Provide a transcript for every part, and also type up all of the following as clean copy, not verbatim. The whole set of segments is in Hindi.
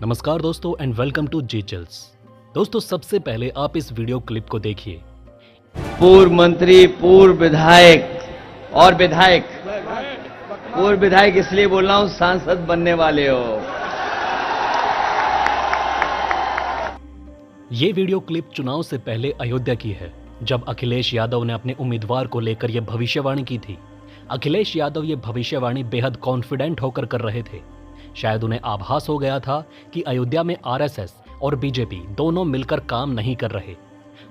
नमस्कार दोस्तों एंड वेलकम टू जी चिल्स। दोस्तों सबसे पहले आप इस वीडियो क्लिप को देखिए। पूर्व मंत्री, पूर्व विधायक और विधायक, पूर्व विधायक इसलिए बोल रहा हूं सांसद बनने वाले हो। ये वीडियो क्लिप चुनाव से पहले अयोध्या की है, जब अखिलेश यादव ने अपने उम्मीदवार को लेकर यह भविष्यवाणी की थी। अखिलेश यादव ये भविष्यवाणी बेहद कॉन्फिडेंट होकर कर रहे थे। शायद उन्हें आभास हो गया था कि अयोध्या में आरएसएस और बीजेपी दोनों मिलकर काम नहीं कर रहे।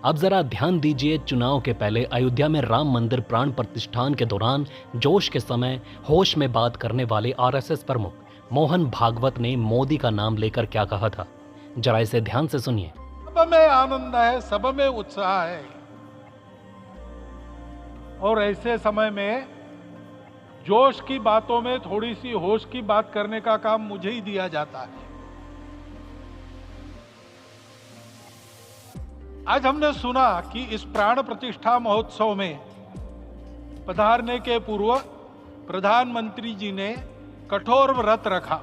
अब जरा ध्यान दीजिए, चुनाव के पहले अयोध्या में राम मंदिर प्राण प्रतिष्ठान के दौरान जोश के समय होश में बात करने वाले आरएसएस प्रमुख मोहन भागवत ने मोदी का नाम लेकर क्या कहा था, जरा इसे ध्यान से सुनिए। सब में आनंद है, सब में उत्साह है और ऐसे समय में जोश की बातों में थोड़ी सी होश की बात करने का काम मुझे ही दिया जाता है। आज हमने सुना कि इस प्राण प्रतिष्ठा महोत्सव में पधारने के पूर्व प्रधानमंत्री जी ने कठोर व्रत रखा।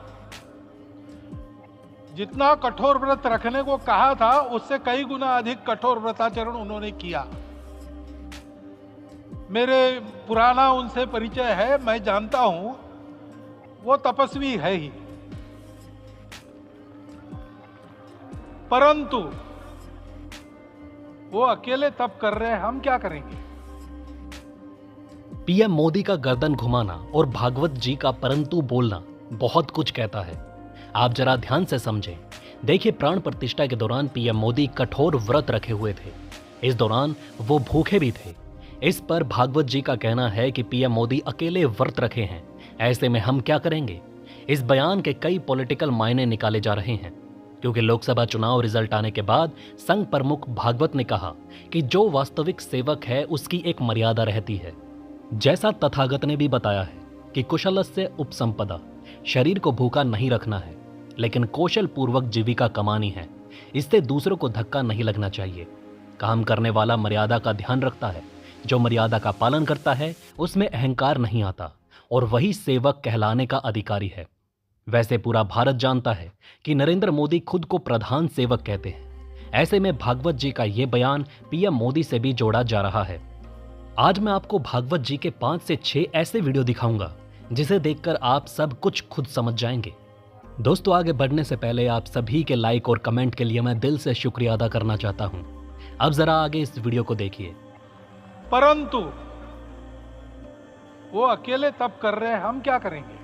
जितना कठोर व्रत रखने को कहा था उससे कई गुना अधिक कठोर व्रताचरण उन्होंने किया। मेरे पुराना उनसे परिचय है, मैं जानता हूं वो तपस्वी है ही, परंतु वो अकेले तप कर रहे हैं, हम क्या करेंगे। पीएम मोदी का गर्दन घुमाना और भागवत जी का परंतु बोलना बहुत कुछ कहता है। आप जरा ध्यान से समझें। देखिए, प्राण प्रतिष्ठा के दौरान पीएम मोदी कठोर व्रत रखे हुए थे। इस दौरान वो भूखे भी थे। इस पर भागवत जी का कहना है कि पीएम मोदी अकेले व्रत रखे हैं, ऐसे में हम क्या करेंगे। इस बयान के कई पॉलिटिकल मायने निकाले जा रहे हैं, क्योंकि लोकसभा चुनाव रिजल्ट आने के बाद संघ प्रमुख भागवत ने कहा कि जो वास्तविक सेवक है उसकी एक मर्यादा रहती है। जैसा तथागत ने भी बताया है कि कुशलस्य उपसंपदा, शरीर को भूखा नहीं रखना है, लेकिन कौशल पूर्वक जीविका कमानी है। इससे दूसरों को धक्का नहीं लगना चाहिए। काम करने वाला मर्यादा का ध्यान रखता है। जो मर्यादा का पालन करता है उसमें अहंकार नहीं आता और वही सेवक कहलाने का अधिकारी है। वैसे पूरा भारत जानता है कि नरेंद्र मोदी खुद को प्रधान सेवक कहते हैं। ऐसे में भागवत जी का ये बयान पीएम मोदी से भी जोड़ा जा रहा है। आज मैं आपको भागवत जी के 5 से 6 ऐसे वीडियो दिखाऊंगा जिसे देखकर आप सब कुछ खुद समझ जाएंगे। दोस्तों, आगे बढ़ने से पहले आप सभी के लाइक और कमेंट के लिए मैं दिल से शुक्रिया अदा करना चाहता हूं। अब जरा आगे इस वीडियो को देखिए। परंतु वो अकेले तप कर रहे हैं, हम क्या करेंगे।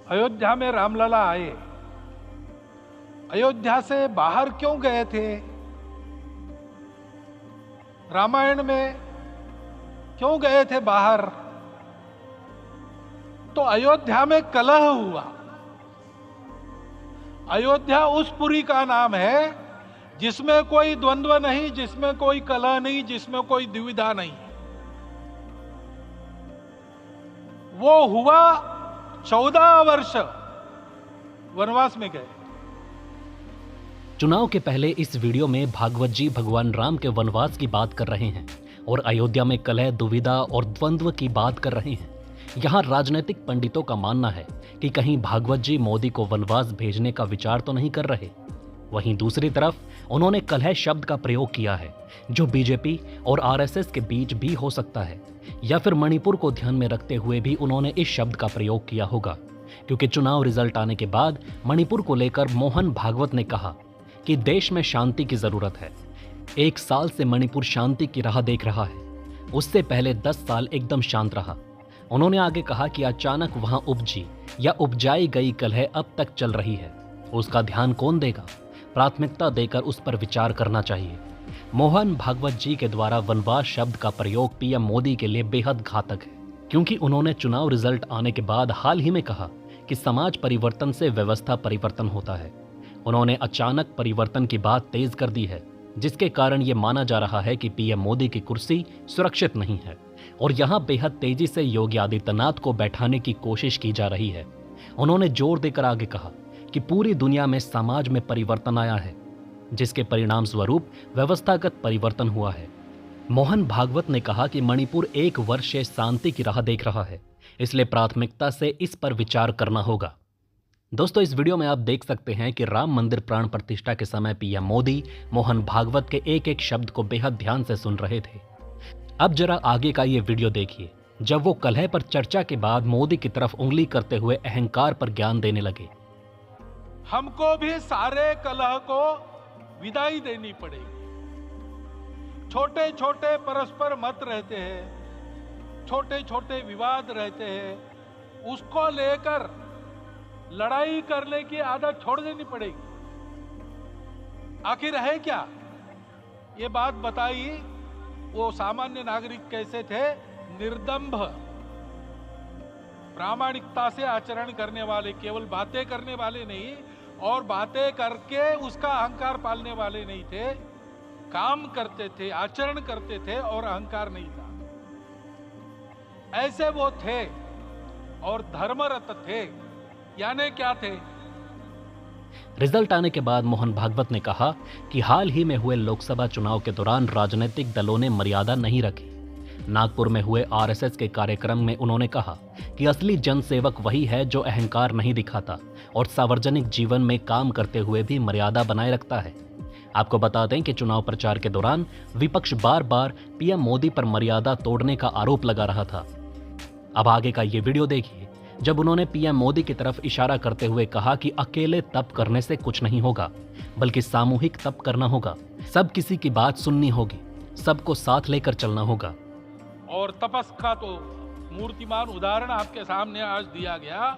अयोध्या में रामलला आए, अयोध्या से बाहर क्यों गए थे। रामायण में क्यों गए थे बाहर, तो अयोध्या में कलह हुआ। अयोध्या उस पुरी का नाम है जिसमें कोई द्वंद्व नहीं, जिसमें कोई कलह नहीं, जिसमें कोई दुविधा नहीं। वो हुआ 14 वर्ष वनवास में गए। चुनाव के पहले इस वीडियो में भागवत जी भगवान राम के वनवास की बात कर रहे हैं और अयोध्या में कलह, दुविधा और द्वंद्व की बात कर रहे हैं। यहाँ राजनीतिक पंडितों का मानना है कि कहीं भागवत जी मोदी को वनवास भेजने का विचार तो नहीं कर रहे। वहीं दूसरी तरफ उन्होंने कलह शब्द का प्रयोग किया है, जो बीजेपी और आरएसएस के बीच भी हो सकता है, या फिर मणिपुर को ध्यान में रखते हुए भी उन्होंने इस शब्द का प्रयोग किया होगा, क्योंकि चुनाव रिजल्ट आने के बाद मणिपुर को लेकर मोहन भागवत ने कहा कि देश में शांति की जरूरत है। 1 साल से मणिपुर शांति की राह देख रहा है, उससे पहले 10 साल एकदम शांत रहा। उन्होंने आगे कहा कि अचानक वहां उपजी या उपजाई गई कलह अब तक चल रही है, उसका ध्यान कौन देगा। प्राथमिकता देकर उस पर विचार करना चाहिए। मोहन भागवत जी के द्वारा वनवास शब्द का प्रयोग पीएम मोदी के लिए बेहद घातक है, क्योंकि उन्होंने चुनाव रिजल्ट आने के बाद हाल ही में कहा कि समाज परिवर्तन से व्यवस्था परिवर्तन होता है। उन्होंने अचानक परिवर्तन की बात तेज कर दी है, जिसके कारण ये माना जा रहा है कि पीएम मोदी की कुर्सी सुरक्षित नहीं है और यहाँ बेहद तेजी से योगी आदित्यनाथ को बैठाने की कोशिश की जा रही है। उन्होंने जोर देकर आगे कहा कि पूरी दुनिया में समाज में परिवर्तन आया है, जिसके परिणाम स्वरूप व्यवस्थागत परिवर्तन हुआ है। मोहन भागवत ने कहा कि मणिपुर 1 वर्ष से शांति की राह देख रहा है, इसलिए प्राथमिकता से इस पर विचार करना होगा। दोस्तों, इस वीडियो में आप देख सकते हैं कि राम मंदिर प्राण प्रतिष्ठा के समय पीएम मोदी मोहन भागवत के एक एक शब्द को बेहद ध्यान से सुन रहे थे। अब जरा आगे का ये वीडियो देखिए, जब वो कलह पर चर्चा के बाद मोदी की तरफ उंगली करते हुए अहंकार पर ज्ञान देने लगे। हमको भी सारे कलह को विदाई देनी पड़ेगी। छोटे छोटे परस्पर मत रहते हैं, छोटे छोटे विवाद रहते हैं, उसको लेकर लड़ाई करने की आदत छोड़ देनी पड़ेगी। आखिर है क्या? ये बात बताई। वो सामान्य नागरिक कैसे थे? निर्दंभ, प्रामाणिकता से आचरण करने वाले, केवल बातें करने वाले नहीं और बातें करके उसका अहंकार पालने वाले नहीं थे। काम करते थे, आचरण करते थे और अहंकार नहीं था। ऐसे वो थे और धर्मरत थे। यानी क्या थे? रिजल्ट आने के बाद मोहन भागवत ने कहा कि हाल ही में हुए लोकसभा चुनाव के दौरान राजनीतिक दलों ने मर्यादा नहीं रखी। नागपुर में हुए आरएसएस के कार्यक्रम में उन्होंने कहा कि असली जनसेवक वही है जो अहंकार नहीं दिखाता और सार्वजनिक जीवन में काम करते हुए भी मर्यादा बनाए रखता है। आपको बता दें कि चुनाव प्रचार के दौरान विपक्ष बार बार पीएम मोदी पर मर्यादा तोड़ने का आरोप लगा रहा था। अब आगे का ये वीडियो देखिए, जब उन्होंने पीएम मोदी की तरफ इशारा करते हुए कहा कि अकेले तप करने से कुछ नहीं होगा, बल्कि सामूहिक तप करना होगा। सब किसी की बात सुननी होगी, सबको साथ लेकर चलना होगा। और तपस का तो मूर्तिमान उदाहरण आपके सामने आज दिया गया।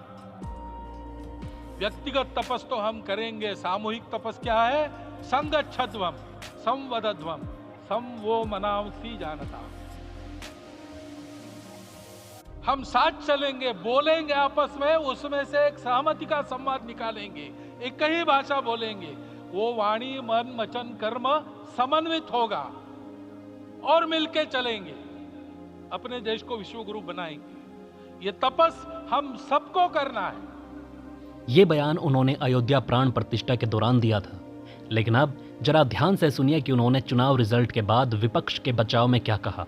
व्यक्तिगत तपस तो हम करेंगे, सामूहिक तपस क्या है? संगच्छध्वम संवदध्वम संवो मनांसी जानता। हम साथ चलेंगे, बोलेंगे आपस में, उसमें से एक सहमति का संवाद निकालेंगे, एक ही भाषा बोलेंगे। वो वाणी मन वचन कर्म समन्वित होगा और मिलके चलेंगे, अपने देश को विश्व गुरु बनाएंगे। ये तपस हम सबको करना है। ये बयान उन्होंने अयोध्या प्राण प्रतिष्ठा के दौरान दिया था। लेकिन अब जरा ध्यान से सुनिए कि उन्होंने चुनाव रिजल्ट के बाद विपक्ष के बचाव में क्या कहा।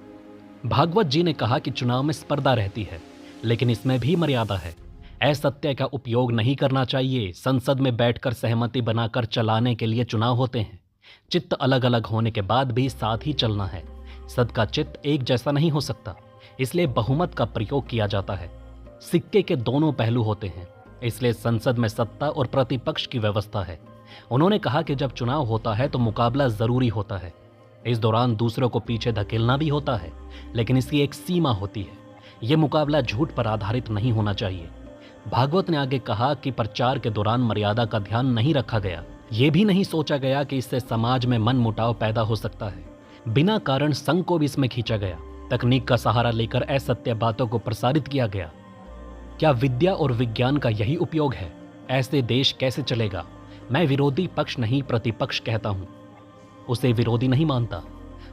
भागवत जी ने कहा कि चुनाव में स्पर्धा रहती है, लेकिन इसमें भी मर्यादा है। असत्य का उपयोग नहीं करना चाहिए। संसद में बैठकर सहमति बनाकर चलाने के लिए चुनाव होते हैं। चित्त अलग अलग होने के बाद भी साथ ही चलना है। सबका चित्त एक जैसा नहीं हो सकता, इसलिए बहुमत का प्रयोग किया जाता है। सिक्के के दोनों पहलू होते हैं, इसलिए संसद में सत्ता और प्रतिपक्ष की व्यवस्था है। उन्होंने कहा कि जब चुनाव होता है तो मुकाबला जरूरी होता है। इस दौरान दूसरों को पीछे धकेलना भी होता है, लेकिन इसकी एक सीमा होती है। यह मुकाबला झूठ पर आधारित नहीं होना चाहिए। भागवत ने आगे कहा कि प्रचार के दौरान मर्यादा का ध्यान नहीं रखा गया। यह भी नहीं सोचा गया कि इससे समाज में मन मुटाव पैदा हो सकता है। बिना कारण संघ को भी इसमें खींचा गया। तकनीक का सहारा लेकर असत्य बातों को प्रसारित किया गया। क्या विद्या और विज्ञान का यही उपयोग है? ऐसे देश कैसे चलेगा? मैं विरोधी पक्ष नहीं प्रतिपक्ष कहता हूं। उसे विरोधी नहीं मानता,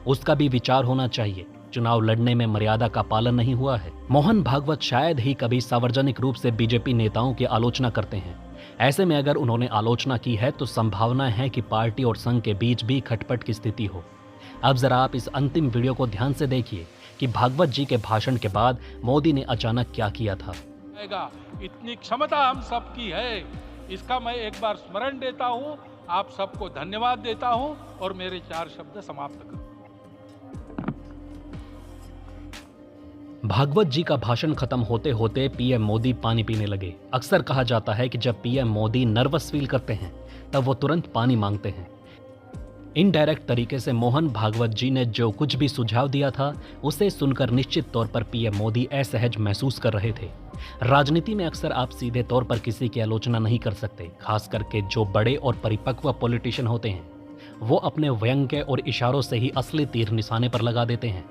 उसका भी विचार होना चाहिए। चुनाव लड़ने में मर्यादा का पालन नहीं हुआ है। मोहन भागवत शायद ही कभी सार्वजनिक रूप से बीजेपी नेताओं की आलोचना करते हैं। ऐसे में अगर उन्होंने आलोचना की है तो संभावना है कि पार्टी और संघ के बीच भी खटपट की स्थिति हो। अब जरा आप इस अंतिम वीडियो को ध्यान से देखिए कि भागवत जी के भाषण के बाद मोदी ने अचानक क्या किया था। इतनी क्षमता हम सबकी है, इसका मैं एक बार स्मरण देता हूं, आप सबको धन्यवाद देता हूं और मेरे 4 शब्द समाप्त करूं। भागवत जी का भाषण खत्म होते होते पीएम मोदी पानी पीने लगे। अक्सर कहा जाता है कि जब पीएम मोदी नर्वस फील करते हैं तब वो तुरंत पानी मांगते हैं। इनडायरेक्ट तरीके से मोहन भागवत जी ने जो कुछ भी सुझाव दिया था उसे सुनकर निश्चित तौर पर पीएम मोदी असहज महसूस कर रहे थे। राजनीति में अक्सर आप सीधे तौर पर किसी की आलोचना नहीं कर सकते, खास करके जो बड़े और परिपक्व पॉलिटिशियन होते हैं। वो अपने व्यंग्य और इशारों से ही असली तीर निशाने पर लगा देते हैं।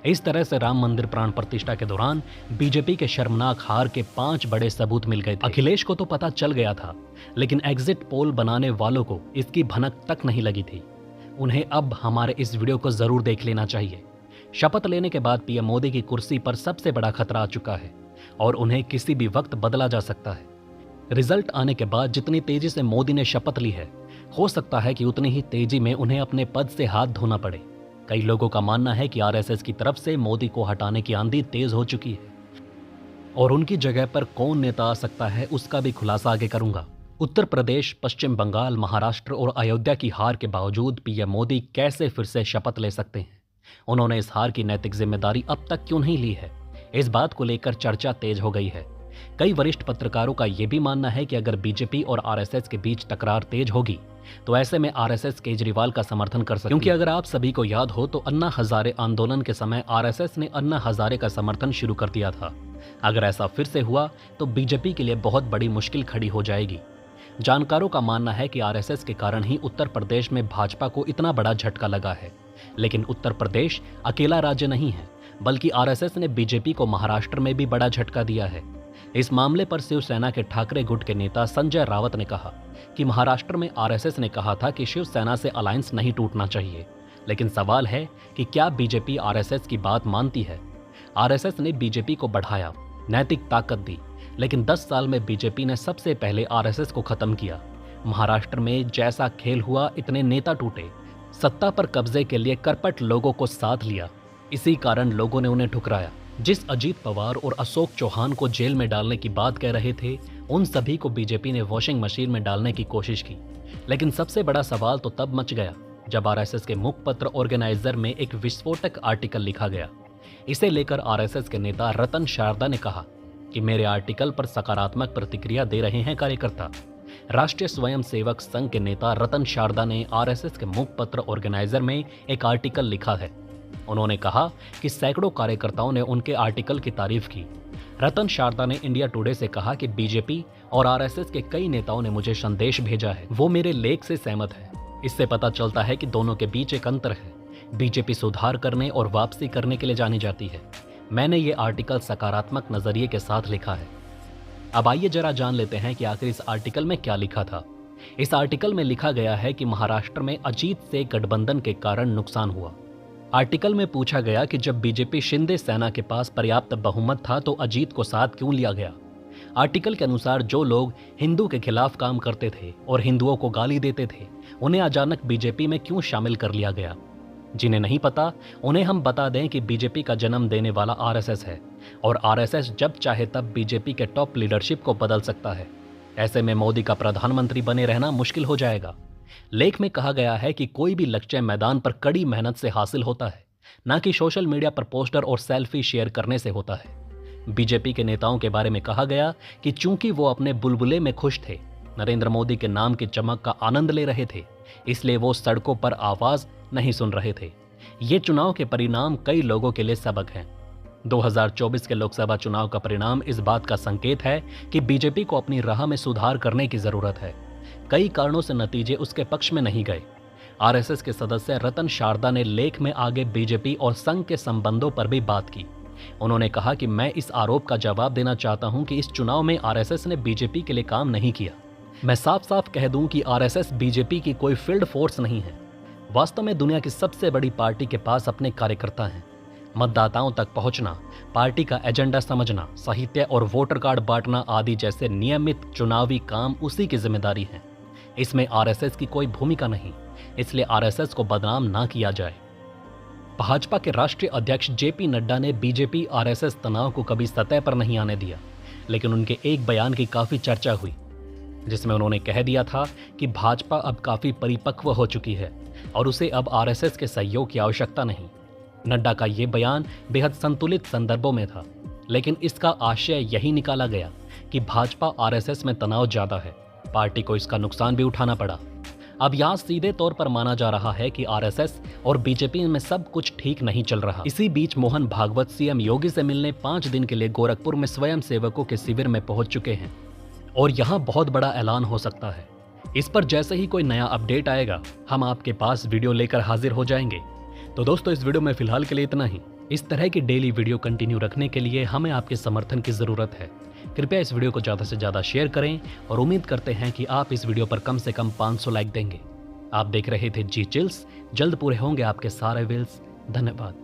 इस तरह से राम मंदिर प्राण प्रतिष्ठा के दौरान बीजेपी के शर्मनाक हार के 5 बड़े सबूत मिल गए थे। अखिलेश को तो पता चल गया था, लेकिन एग्जिट पोल बनाने वालों को इसकी भनक तक नहीं लगी थी। उन्हें अब हमारे इस वीडियो को जरूर देख लेना चाहिए। शपथ लेने के बाद पीएम मोदी की कुर्सी पर सबसे बड़ा खतरा आ चुका है और उन्हें किसी भी वक्त बदला जा सकता है। रिजल्ट आने के बाद जितनी तेजी से मोदी ने शपथ ली है, हो सकता है कि उतनी ही तेजी में उन्हें अपने पद से हाथ धोना पड़े। कई लोगों का मानना है कि आरएसएस की तरफ से मोदी को हटाने की आंधी तेज हो चुकी है और उनकी जगह पर कौन नेता आ सकता है उसका भी खुलासा आगे करूंगा। उत्तर प्रदेश, पश्चिम बंगाल, महाराष्ट्र और अयोध्या की हार के बावजूद पीएम मोदी कैसे फिर से शपथ ले सकते हैं? उन्होंने इस हार की नैतिक जिम्मेदारी अब तक क्यों नहीं ली है? इस बात को लेकर चर्चा तेज हो गई है। कई वरिष्ठ पत्रकारों का यह भी मानना है कि अगर बीजेपी और आरएसएस के बीच तकरार तेज होगी तो ऐसे में आरएसएस केजरीवाल का समर्थन कर सकती है। क्योंकि अगर आप सभी को याद हो तो अन्ना हजारे आंदोलन के समय आरएसएस ने अन्ना हजारे का समर्थन शुरू कर दिया था। अगर ऐसा फिर से हुआ तो बीजेपी के लिए बहुत बड़ी मुश्किल खड़ी हो जाएगी। जानकारों का मानना है कि आरएसएस के कारण ही उत्तर प्रदेश में भाजपा को इतना बड़ा झटका लगा है। लेकिन उत्तर प्रदेश अकेला राज्य नहीं है, बल्कि आरएसएस ने बीजेपी को महाराष्ट्र में भी बड़ा झटका दिया है। इस मामले पर शिवसेना के ठाकरे गुट के नेता संजय रावत ने कहा कि महाराष्ट्र में आरएसएस ने कहा था कि शिवसेना से अलायंस नहीं टूटना चाहिए, लेकिन सवाल है कि क्या बीजेपी आरएसएस की बात मानती है? आरएसएस ने बीजेपी को बढ़ाया, नैतिक ताकत दी, लेकिन 10 साल में बीजेपी ने सबसे पहले आरएसएस को खत्म किया। महाराष्ट्र में जैसा खेल हुआ, इतने नेता टूटे, सत्ता पर कब्जे के लिए करपट लोगों को साथ लिया, इसी कारण लोगों ने उन्हें ठुकराया। जिस अजीत पवार और अशोक चौहान को जेल में डालने की बात कह रहे थे, उन सभी को बीजेपी ने वॉशिंग मशीन में डालने की कोशिश की। लेकिन सबसे बड़ा सवाल तो तब मच गया जब आरएसएस के मुखपत्र ऑर्गेनाइजर में एक विस्फोटक आर्टिकल लिखा गया। इसे लेकर आरएसएस के नेता रतन शारदा ने कहा कि मेरे आर्टिकल पर सकारात्मक प्रतिक्रिया दे रहे हैं कार्यकर्ता। राष्ट्रीय स्वयंसेवक संघ के नेता रतन शारदा ने आरएसएस के मुखपत्र ऑर्गेनाइजर में एक आर्टिकल लिखा है। उन्होंने कहा कि सैकड़ों कार्यकर्ताओं ने उनके आर्टिकल की तारीफ की। रतन शारदा ने इंडिया टुडे से कहा कि बीजेपी और आरएसएस के कई नेताओं ने मुझे संदेश भेजा है, वो मेरे लेख से सहमत है। इससे पता चलता है कि दोनों के बीच एक अंतर है। बीजेपी सुधार करने और वापसी करने के लिए जानी जाती है। मैंने ये आर्टिकल सकारात्मक नजरिए के साथ लिखा है। अब आइए जरा जान लेते हैं कि आखिर इस आर्टिकल में क्या लिखा था। इस आर्टिकल में लिखा गया है कि महाराष्ट्र में अजीत से गठबंधन के कारण नुकसान हुआ। आर्टिकल में पूछा गया कि जब बीजेपी शिंदे सेना के पास पर्याप्त बहुमत था तो अजीत को साथ क्यों लिया गया। आर्टिकल के अनुसार जो लोग हिंदू के खिलाफ काम करते थे और हिंदुओं को गाली देते थे, उन्हें अचानक बीजेपी में क्यों शामिल कर लिया गया। जिन्हें नहीं पता, उन्हें हम बता दें कि बीजेपी का जन्म देने वाला आरएसएस है और आरएसएस जब चाहे तब बीजेपी के टॉप लीडरशिप को बदल सकता है। ऐसे में मोदी का प्रधानमंत्री बने रहना मुश्किल हो जाएगा। लेख में कहा गया है कि कोई भी लक्ष्य मैदान पर कड़ी मेहनत से हासिल होता है, न कि सोशल मीडिया पर पोस्टर और सेल्फी शेयर करने से होता है। बीजेपी के नेताओं के बारे में कहा गया कि चूंकि वो अपने बुलबुले में खुश थे, नरेंद्र मोदी के नाम की चमक का आनंद ले रहे थे, इसलिए वो सड़कों पर आवाज नहीं सुन रहे थे। ये चुनाव के परिणाम कई लोगों के लिए सबक हैं। 2024 के लोकसभा चुनाव का परिणाम इस बात का संकेत है कि बीजेपी को अपनी राह में सुधार करने की जरूरत है। कई कारणों से नतीजे उसके पक्ष में नहीं गए। आरएसएस के सदस्य रतन शारदा ने लेख में आगे बीजेपी और संघ के संबंधों पर भी बात की। उन्होंने कहा कि मैं इस आरोप का जवाब देना चाहता हूं कि इस चुनाव में आरएसएस ने बीजेपी के लिए काम नहीं किया। मैं साफ साफ कह दूं कि आरएसएस बीजेपी की कोई फील्ड फोर्स नहीं है। वास्तव में दुनिया की सबसे बड़ी पार्टी के पास अपने कार्यकर्ता हैं। मतदाताओं तक पहुंचना, पार्टी का एजेंडा समझना, साहित्य और वोटर कार्ड बांटना आदि जैसे नियमित चुनावी काम उसी की जिम्मेदारी है। इसमें आरएसएस की कोई भूमिका नहीं, इसलिए आरएसएस को बदनाम ना किया जाए। भाजपा के राष्ट्रीय अध्यक्ष जेपी नड्डा ने बीजेपी आरएसएस तनाव को कभी सतह पर नहीं आने दिया, लेकिन उनके एक बयान की काफी चर्चा हुई, जिसमें उन्होंने कह दिया था कि भाजपा अब काफी परिपक्व हो चुकी है और उसे अब आरएसएस के सहयोग की आवश्यकता नहीं। नड्डा का यह बयान बेहद संतुलित संदर्भों में था, लेकिन इसका आशय यही निकाला गया कि भाजपा आरएसएस में तनाव ज्यादा है। पार्टी को इसका नुकसान भी उठाना पड़ा। अब यहां सीधे तौर पर माना जा रहा है कि आरएसएस और बीजेपी में सब कुछ ठीक नहीं चल रहा। इसी बीच मोहन भागवत सीएम योगी से मिलने 5 दिन के लिए गोरखपुर में स्वयं सेवकों के शिविर में पहुंच चुके हैं और यहां बहुत बड़ा ऐलान हो सकता है। इस पर जैसे ही कोई नया अपडेट आएगा, हम आपके पास वीडियो लेकर हाजिर हो जाएंगे। तो दोस्तों, इस वीडियो में फिलहाल के लिए इतना ही। इस तरह की डेली वीडियो कंटिन्यू रखने के लिए हमें आपके समर्थन की जरूरत है। कृपया इस वीडियो को ज़्यादा से ज़्यादा शेयर करें और उम्मीद करते हैं कि आप इस वीडियो पर कम से कम 500 लाइक देंगे। आप देख रहे थे जी चिल्स। जल्द पूरे होंगे आपके सारे विल्स। धन्यवाद।